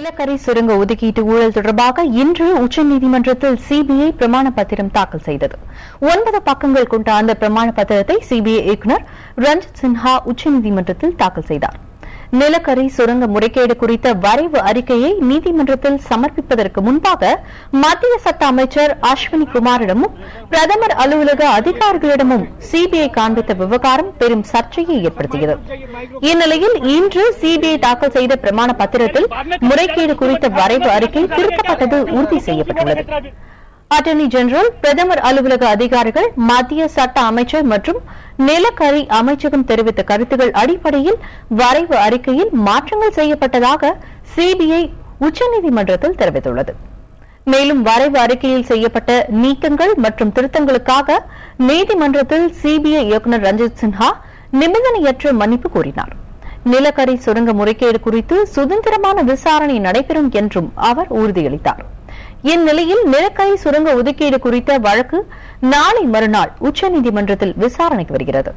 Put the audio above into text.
நிலக்கரி சுரங்க ஒதுக்கீட்டு ஊழல் தொடர்பாக இன்று உச்சநீதிமன்றத்தில் சிபிஐ பிரமாண பத்திரம் தாக்கல் செய்தது. 9 பக்கங்கள் கொண்ட அந்த பிரமாண பத்திரத்தை சிபிஐ இயக்குநர் ரஞ்சித் சின்ஹா உச்சநீதிமன்றத்தில் தாக்கல் செய்தார். நிலக்கரி சுரங்க முறைகேடு குறித்த வரைவு அறிக்கையை நீதிமன்றத்தில் சமர்ப்பிப்பதற்கு முன்பாக மத்திய சட்ட அமைச்சர் அஸ்வினி குமாரிடமும் பிரதமர் அலுவலக அதிகாரிகளிடமும் சிபிஐ காண்பித்த விவகாரம் பெரும் சர்ச்சையை ஏற்படுத்தியது. இந்நிலையில் இன்று சிபிஐ தாக்கல் செய்த பிரமாண பத்திரத்தில் முறைகேடு குறித்த வரைவு அறிக்கை திருத்தப்பட்டது உறுதி செய்யப்பட்டுள்ளது. அட்டர்னி ஜெனரல், பிரதமர் அலுவலக அதிகாரிகள், மத்திய சட்ட அமைச்சர் மற்றும் நிலக்கரி அமைச்சகம் தெரிவித்த கருத்துக்கள் அடிப்படையில் வரைவு அறிக்கையில் மாற்றங்கள் செய்யப்பட்டதாக சிபிஐ உச்சநீதிமன்றத்தில் தெரிவித்துள்ளது. மேலும் வரைவு அறிக்கையில் செய்யப்பட்ட நீக்கங்கள் மற்றும் திருத்தங்களுக்காக நீதிமன்றத்தில் சிபிஐ இயக்குநர் ரஞ்சித் சின்ஹா நிபந்தனையற்ற மன்னிப்பு கோரினார். நிலக்கரி சுரங்க முறைகேடு குறித்து சுதந்திரமான விசாரணை நடைபெறும் என்றும் அவர் உறுதியளித்தார். இந்நிலையில் நிலக்கரி சுரங்க ஒதுக்கீடு குறித்த வழக்கு நாளை மறுநாள் உச்சநீதிமன்றத்தில் விசாரணைக்கு வருகிறது.